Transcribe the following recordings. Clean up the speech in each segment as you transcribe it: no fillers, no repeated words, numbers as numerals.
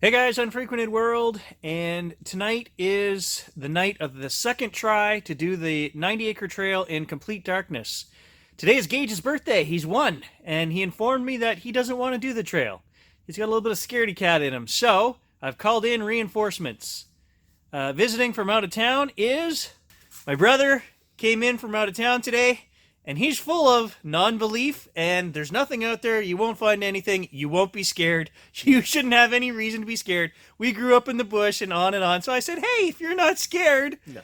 Hey guys, Unfrequented World, and tonight is the night of the second try to do the 90-acre trail in complete darkness. Today is Gage's birthday. He's one, and he informed me that he doesn't want to do the trail. He's got a little bit of scaredy cat in him, so I've called in reinforcements. Visiting from out of town is my brother. Came in from out of town today, and he's full of non-belief, and there's nothing out there. You won't find anything. You won't be scared. You shouldn't have any reason to be scared. We grew up in the bush and on and on. So I said, hey, if you're not scared, No.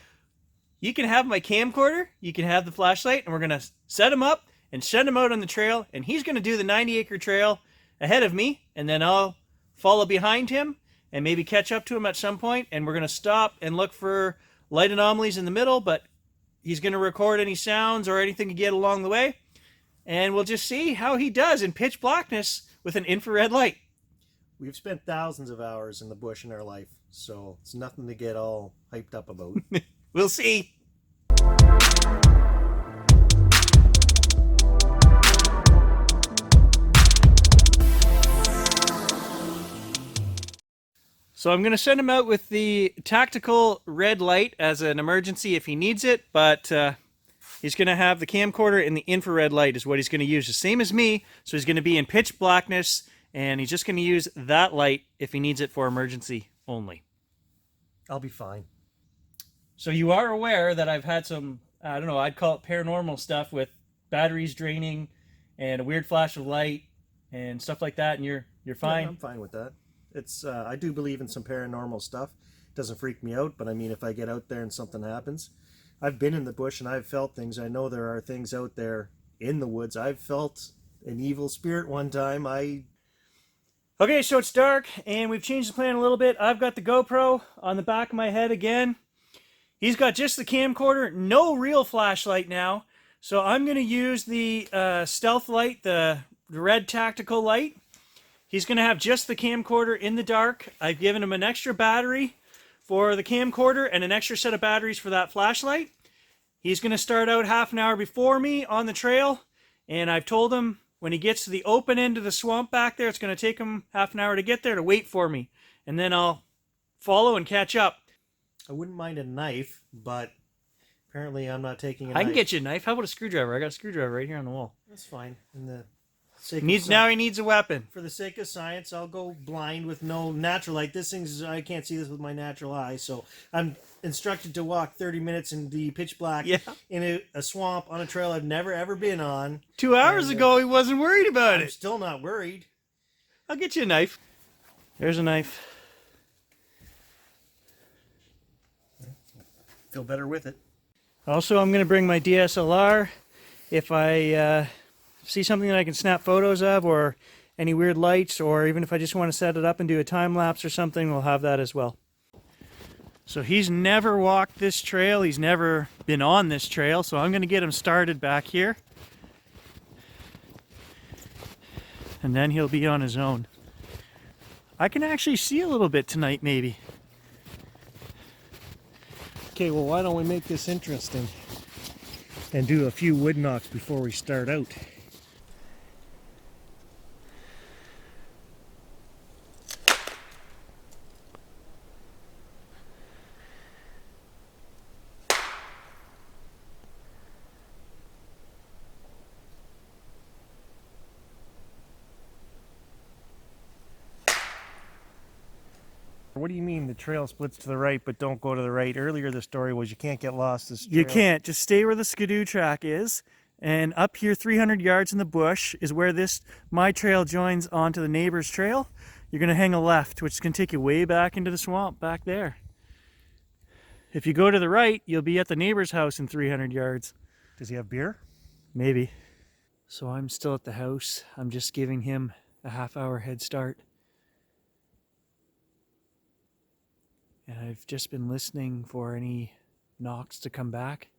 you can have my camcorder, you can have the flashlight, and we're going to set him up and send him out on the trail, and he's going to do the 90-acre trail ahead of me, and then I'll follow behind him and maybe catch up to him at some point, and we're going to stop and look for light anomalies in the middle, but he's going to record any sounds or anything to get along the way, and we'll just see how he does in pitch blackness with an infrared light. We've spent thousands of hours in the bush in our life, so it's nothing to get all hyped up about. We'll see. So I'm going to send him out with the tactical red light as an emergency if he needs it, but he's going to have the camcorder and the infrared light is what he's going to use, the same as me. So he's going to be in pitch blackness, and he's just going to use that light if he needs it for emergency only. I'll be fine. So you are aware that I've had some, I don't know, I'd call it paranormal stuff with batteries draining and a weird flash of light and stuff like that, and you're fine? Yeah, I'm fine with that. It's I do believe in some paranormal stuff. It doesn't freak me out, but I mean, if I get out there and something happens, I've been in the bush and I've felt things. I know there are things out there in the woods. I've felt an evil spirit one time. Okay, so it's dark, and we've changed the plan a little bit. I've got the GoPro on the back of my head again. He's got just the camcorder, no real flashlight now. So I'm going to use the stealth light, the red tactical light. He's going to have just the camcorder in the dark. I've given him an extra battery for the camcorder and an extra set of batteries for that flashlight. He's going to start out half an hour before me on the trail, and I've told him when he gets to the open end of the swamp back there, it's going to take him half an hour to get there, to wait for me, and then I'll follow and catch up. I wouldn't mind a knife, but apparently I'm not taking a I knife. can get you a knife. How about a screwdriver? I got a screwdriver right here on the wall. That's fine. In the sake Now he needs a weapon. For the sake of science, I'll go blind with no natural light. This thing's, I can't see this with my natural eye, so I'm instructed to walk 30 minutes in the pitch black in a swamp on a trail I've never ever been on. 2 hours ago, he wasn't worried about I'm it. still not worried. I'll get you a knife. There's a knife. Feel better with it. Also, I'm going to bring my DSLR. If I see something that I can snap photos of, or any weird lights, or even if I just want to set it up and do a time lapse or something, we'll have that as well. So he's never walked this trail. He's never been on this trail, so I'm going to get him started back here. And then he'll be on his own. I can actually see a little bit tonight, maybe. Okay, well, why don't we make this interesting and do a few wood knocks before we start out? What do you mean the trail splits to the right but don't go to the right? Earlier the story was you can't get lost this trail. You can't. Just stay where the skidoo track is. And up here 300 yards in the bush is where my trail joins onto the neighbor's trail. You're going to hang a left, which can take you way back into the swamp back there. If you go to the right, you'll be at the neighbor's house in 300 yards. Does he have beer? Maybe. So I'm still at the house. I'm just giving him a half-hour head start. And I've just been listening for any knocks to come back.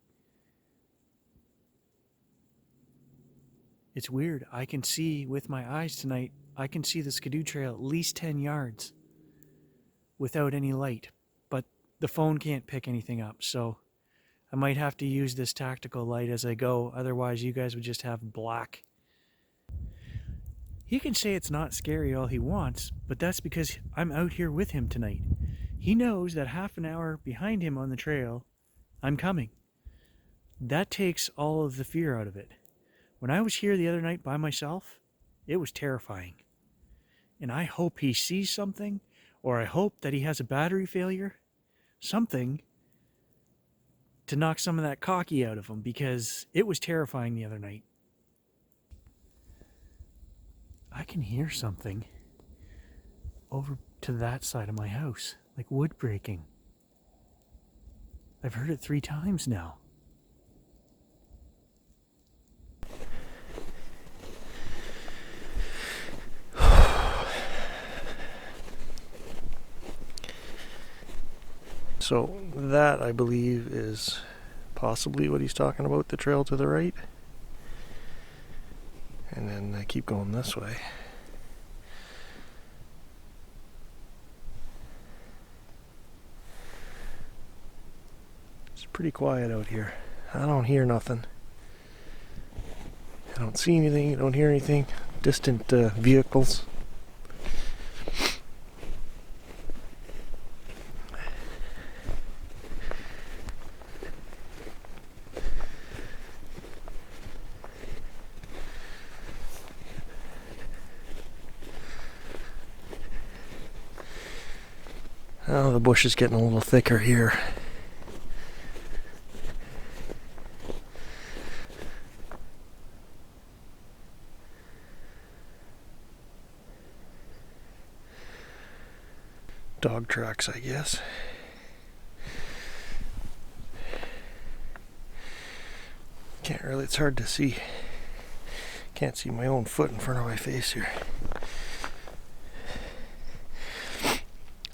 It's weird. I can see with my eyes tonight, I can see the skidoo trail at least 10 yards without any light. But the phone can't pick anything up, so I might have to use this tactical light as I go. Otherwise, you guys would just have black. He can say it's not scary all he wants, but that's because I'm out here with him tonight. He knows that half an hour behind him on the trail, I'm coming. That takes all of the fear out of it. When I was here the other night by myself, it was terrifying. And I hope he sees something, or I hope that he has a battery failure, something to knock some of that cocky out of him, because it was terrifying the other night. I can hear something over to that side of my house, like wood breaking. I've heard it 3 times now. So that, I believe, is possibly what he's talking about, the trail to the right. And then I keep going this way. It's pretty quiet out here. I don't hear nothing. I don't see anything, I don't hear anything. Distant vehicles. Oh, the bush is getting a little thicker here. Dog tracks, I guess. Can't really, it's hard to see. Can't see my own foot in front of my face here.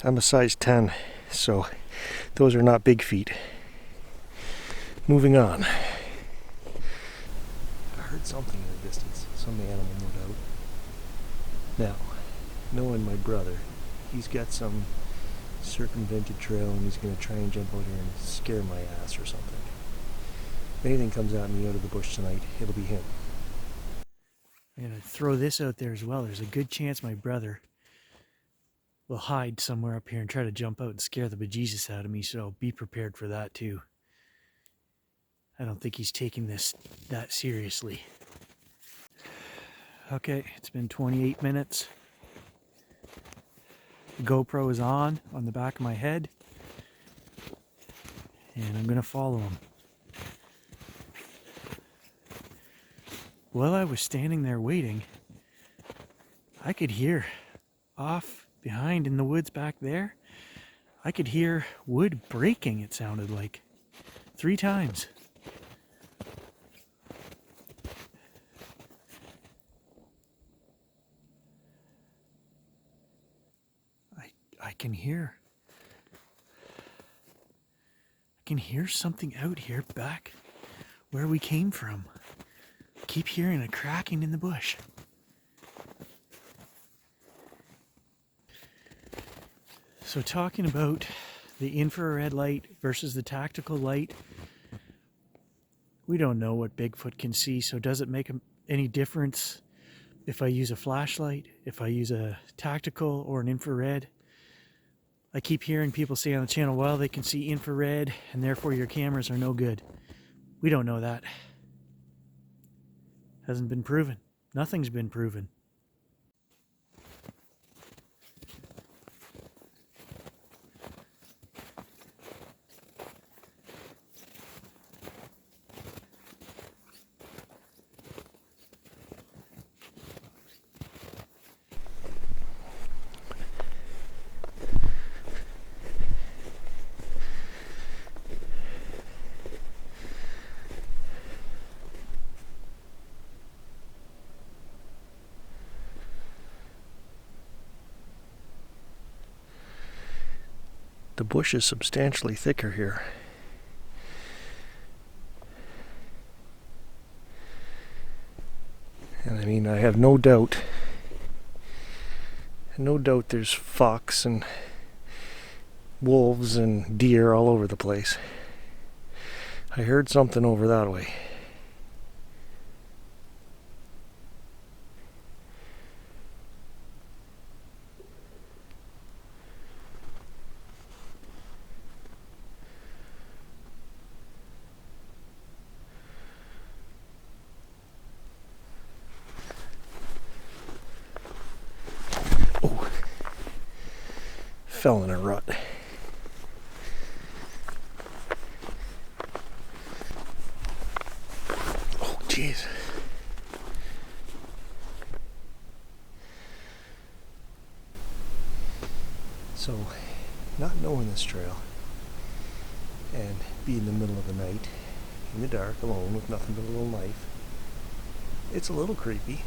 I'm a size 10, so those are not big feet. Moving on. I heard something in the distance, some animal no doubt. Now, knowing my brother, he's got some circumvented trail and he's going to try and jump out here and scare my ass or something. If anything comes at me out of the bush tonight, it'll be him. I'm going to throw this out there as well. There's a good chance my brother will hide somewhere up here and try to jump out and scare the bejesus out of me, so be prepared for that too. I don't think he's taking this that seriously. Okay, it's been 28 minutes. The GoPro is on the back of my head, and I'm gonna follow him. While I was standing there waiting, I could hear off behind in the woods back there, I could hear wood breaking, it sounded like. 3 times. I can hear something out here back where we came from. Keep hearing a cracking in the bush. So talking about the infrared light versus the tactical light, we don't know what Bigfoot can see, so does it make any difference if I use a flashlight, if I use a tactical or an infrared? I keep hearing people say on the channel, well, they can see infrared and therefore your cameras are no good. We don't know that. Hasn't been proven. Nothing's been proven. The bush is substantially thicker here. And I mean, I have no doubt there's fox and wolves and deer all over the place. I heard something over that way. fell in a rut. Oh, jeez. So, not knowing this trail and being in the middle of the night, in the dark, alone, with nothing but a little knife, it's a little creepy.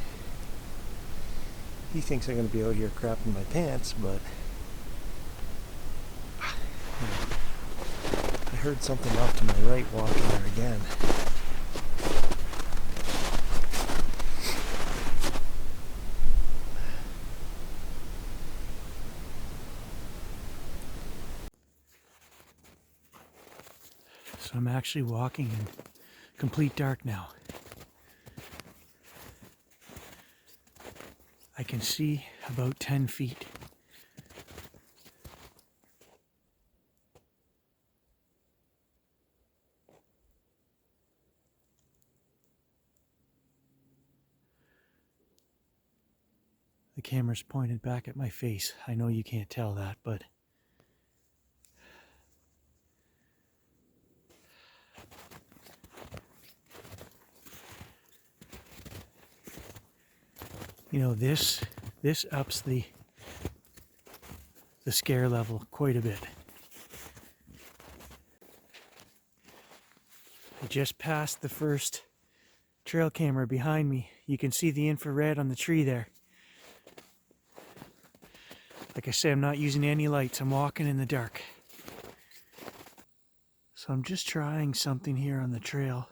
He thinks I'm going to be out here crapping my pants, but I heard something off to my right walking there again. So I'm actually walking in complete dark now. I can see about 10 feet. The camera's pointed back at my face. I know you can't tell that, but you know, this ups the scare level quite a bit. I just passed the first trail camera behind me. You can see the infrared on the tree there. Like I say, I'm not using any lights. I'm walking in the dark. So I'm just trying something here on the trail.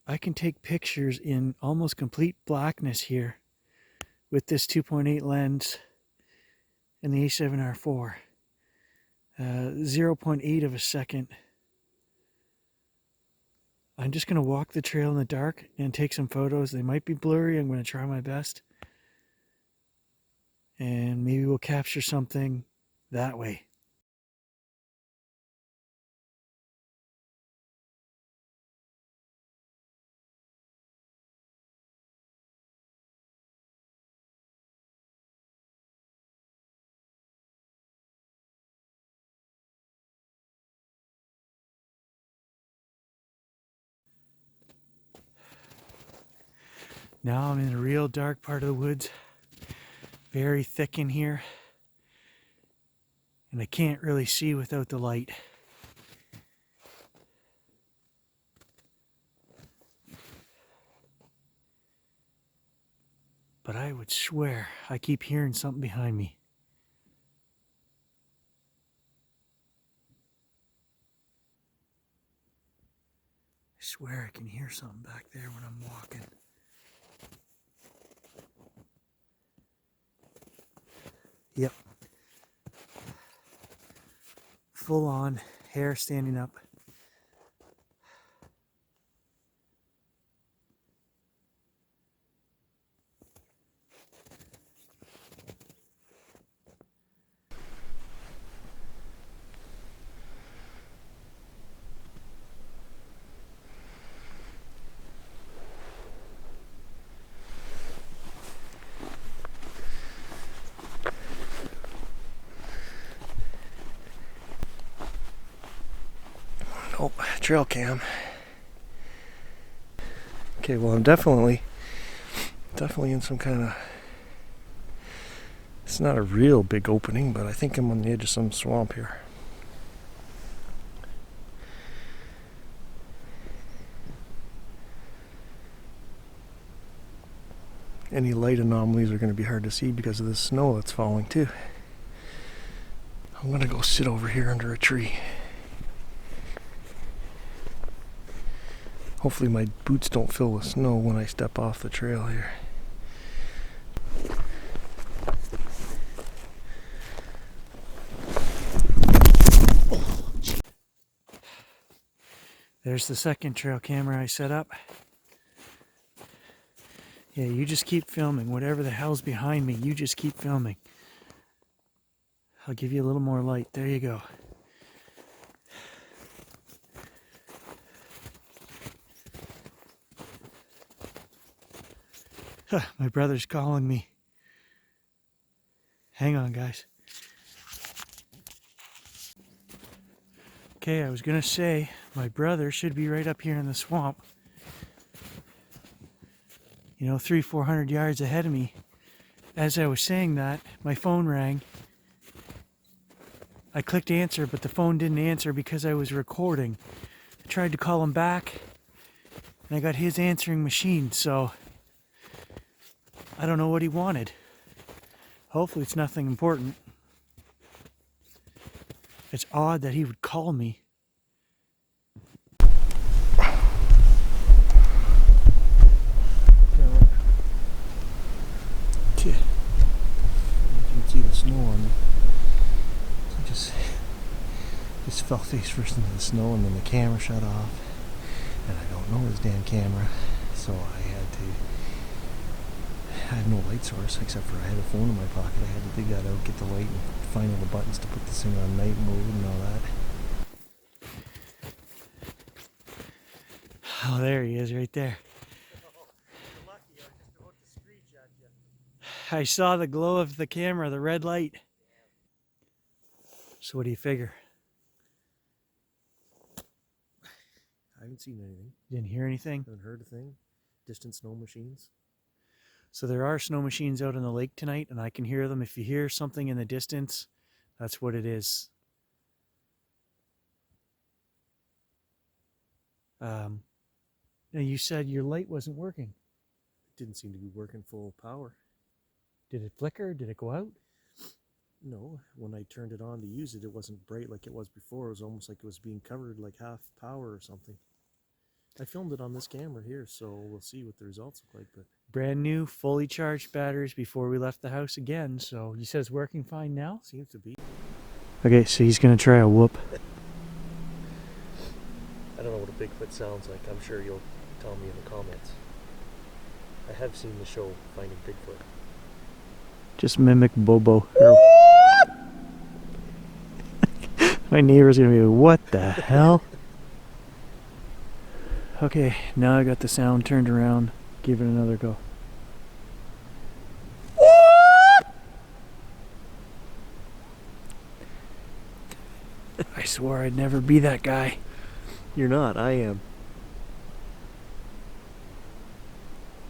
I can take pictures in almost complete blackness here with this 2.8 lens and the A7R4. 0.8 of a second. I'm just going to walk the trail in the dark and take some photos. They might be blurry. I'm going to try my best. And maybe we'll capture something that way. Now I'm in a real dark part of the woods. Very thick in here. And I can't really see without the light. But I would swear I keep hearing something behind me. I swear I can hear something back there when I'm walking. Yep. Full on, hair standing up. Oh, trail cam. Okay, well, I'm definitely in some kind of, it's not a real big opening, but I think I'm on the edge of some swamp here. Any light anomalies are going to be hard to see because of the snow that's falling too. I'm going to go sit over here under a tree. Hopefully my boots don't fill with snow when I step off the trail here. There's the second trail camera I set up. Yeah, you just keep filming. Whatever the hell's behind me, you just keep filming. I'll give you a little more light. There you go. My brother's calling me. Hang on, guys. Okay, I was gonna say, my brother should be right up here in the swamp. You know, 300-400 yards ahead of me. As I was saying that, my phone rang. I clicked answer, but the phone didn't answer because I was recording. I tried to call him back, and I got his answering machine, so I don't know what he wanted. Hopefully it's nothing important. It's odd that he would call me. You can see the snow on me. I just fell face first into the snow, and then the camera shut off. And I don't know this damn camera, so I had no light source except for I had a phone in my pocket. I had to dig that out, get the light, and find all the buttons to put this thing on night mode and all that. Oh, there he is, right there. You're lucky. I was just about to screech at you. I saw the glow of the camera, the red light. So what do you figure? I haven't seen anything. Didn't hear anything? Haven't heard a thing. Distant snow machines. So there are snow machines out in the lake tonight, and I can hear them. If you hear something in the distance, that's what it is. Now you said your light wasn't working. It didn't seem to be working full power. Did it flicker? Did it go out? No, when I turned it on to use it, it wasn't bright like it was before. It was almost like it was being covered like half power or something. I filmed it on this camera here, so we'll see what the results look like. But Brand new, fully charged batteries before we left the house again. So you said it's working fine now? seems to be. Okay, so he's going to try a whoop. I don't know what a Bigfoot sounds like. I'm sure you'll tell me in the comments. I have seen the show Finding Bigfoot. Just mimic Bobo. My neighbor's going to be like, what the hell? Okay, now I got the sound turned around. Give it another go. I swore I'd never be that guy. You're not, I am.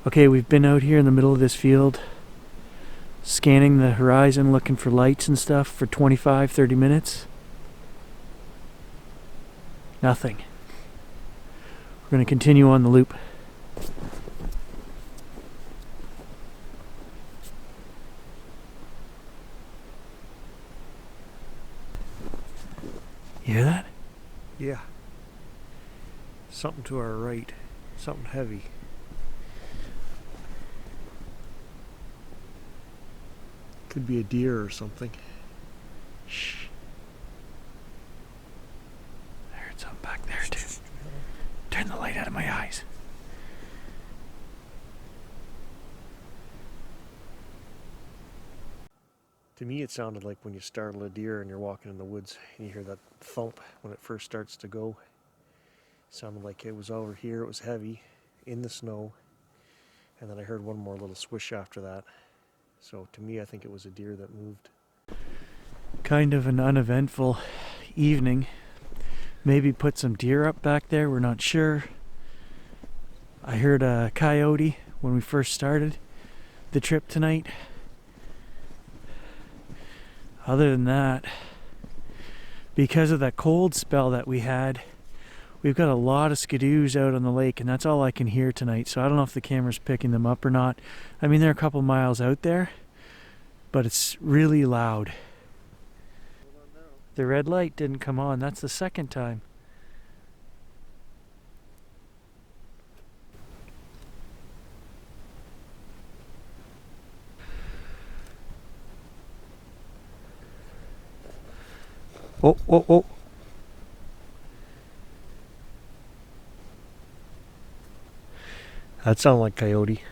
Okay, we've been out here in the middle of this field, scanning the horizon, looking for lights and stuff for 25-30 minutes. Nothing. We're going to continue on the loop. You hear that? Yeah. Something to our right. Something heavy. Could be a deer or something. Shh. I heard something back there too. Turn the light out of my eyes. To me, it sounded like when you startle a deer and you're walking in the woods and you hear that thump when it first starts to go. It sounded like it was over here, it was heavy, in the snow, and then I heard one more little swish after that. So to me, I think it was a deer that moved. Kind of an uneventful evening. Maybe put some deer up back there, we're not sure. I heard a coyote when we first started the trip tonight. Other than that, because of that cold spell that we had, we've got a lot of skidoos out on the lake, and that's all I can hear tonight. So I don't know if the camera's picking them up or not. I mean, they're a couple miles out there, but it's really loud. The red light didn't come on. That's the second time. Oh, oh, oh. That sounded like coyote.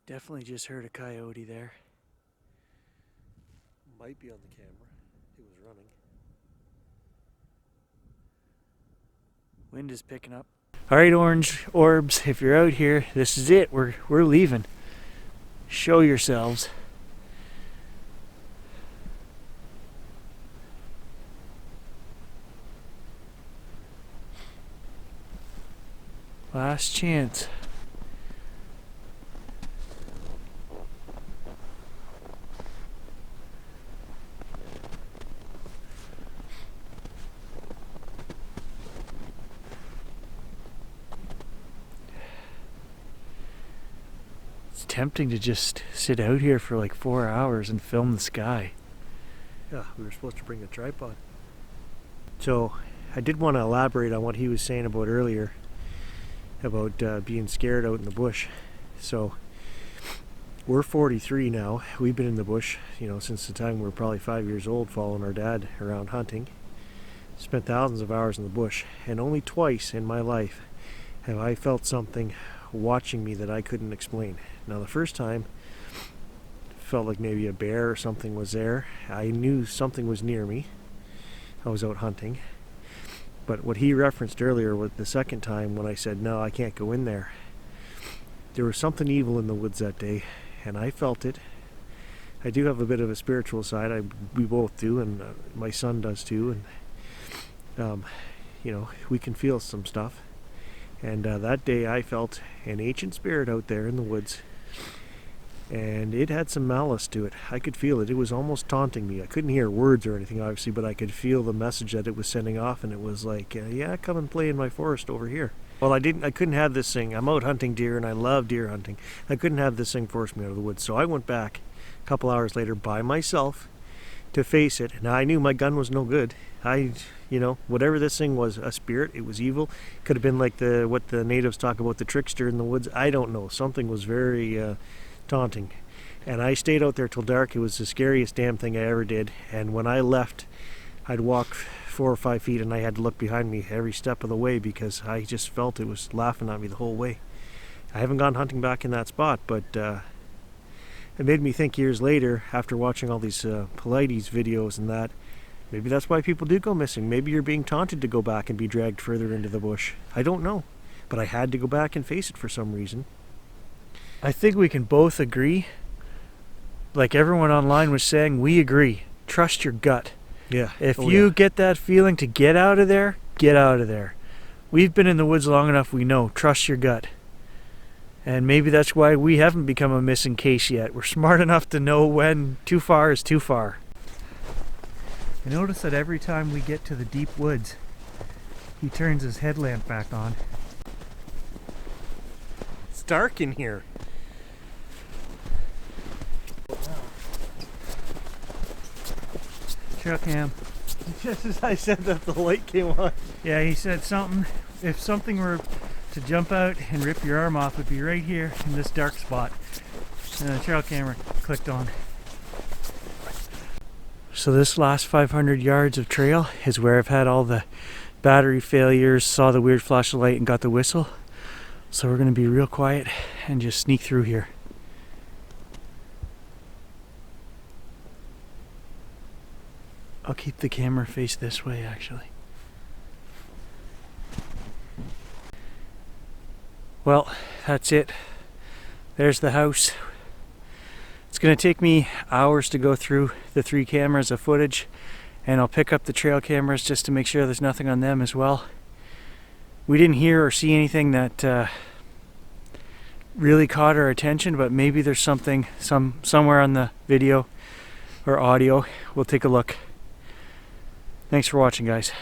Definitely just heard a coyote there. Might be on the camera. He was running. Wind is picking up. All right, orange orbs, if you're out here, this is it. We're leaving. Show yourselves. Last chance. It's tempting to just sit out here for like 4 hours and film the sky. Yeah, we were supposed to bring a tripod. So, I did want to elaborate on what he was saying about earlier, about being scared out in the bush. So, we're 43 now. We've been in the bush, you know, since the time we were probably 5 years old, following our dad around hunting. Spent thousands of hours in the bush, and only twice in my life have I felt something watching me that I couldn't explain. Now, the first time, felt like maybe a bear or something was there. I knew something was near me. I was out hunting. But what he referenced earlier was the second time when I said, no, I can't go in there. There was something evil in the woods that day, and I felt it. I do have a bit of a spiritual side. We both do, and my son does too. And you know, we can feel some stuff. And that day I felt an ancient spirit out there in the woods, and it had some malice to it. I could feel it. It was almost taunting me. I couldn't hear words or anything, obviously, but I could feel the message that it was sending off, and it was like, yeah, come and play in my forest over here. Well, I couldn't have this thing. I'm out hunting deer, and I love deer hunting. I couldn't have this thing force me out of the woods, so I went back a couple hours later by myself to face it. Now, I knew my gun was no good. You know, whatever this thing was, a spirit, it was evil. Could have been like what the natives talk about, the trickster in the woods. I don't know. Something was very taunting. And I stayed out there till dark. It was the scariest damn thing I ever did. And when I left, I'd walk 4 or 5 feet, and I had to look behind me every step of the way because I just felt it was laughing at me the whole way. I haven't gone hunting back in that spot, but it made me think years later, after watching all these Pilates videos and that, maybe that's why people do go missing. Maybe you're being taunted to go back and be dragged further into the bush. I don't know. But I had to go back and face it for some reason. I think we can both agree, like everyone online was saying, we agree. Trust your gut. Yeah. If you get that feeling to get out of there, get out of there. We've been in the woods long enough, we know. Trust your gut. And maybe that's why we haven't become a missing case yet. We're smart enough to know when too far is too far. I notice that every time we get to the deep woods, he turns his headlamp back on. It's dark in here. Trail cam. Just as I said that, the light came on. Yeah, he said something. If something were to jump out and rip your arm off, it'd be right here in this dark spot. And the trail camera clicked on. So this last 500 yards of trail is where I've had all the battery failures, saw the weird flash of light and got the whistle. So we're going to be real quiet and just sneak through here. I'll keep the camera face this way actually. Well, that's it. There's the house. It's going to take me hours to go through the 3 cameras of footage, and I'll pick up the trail cameras just to make sure there's nothing on them as well. We didn't hear or see anything that really caught our attention, but maybe there's something somewhere on the video or audio. We'll take a look. Thanks for watching, guys.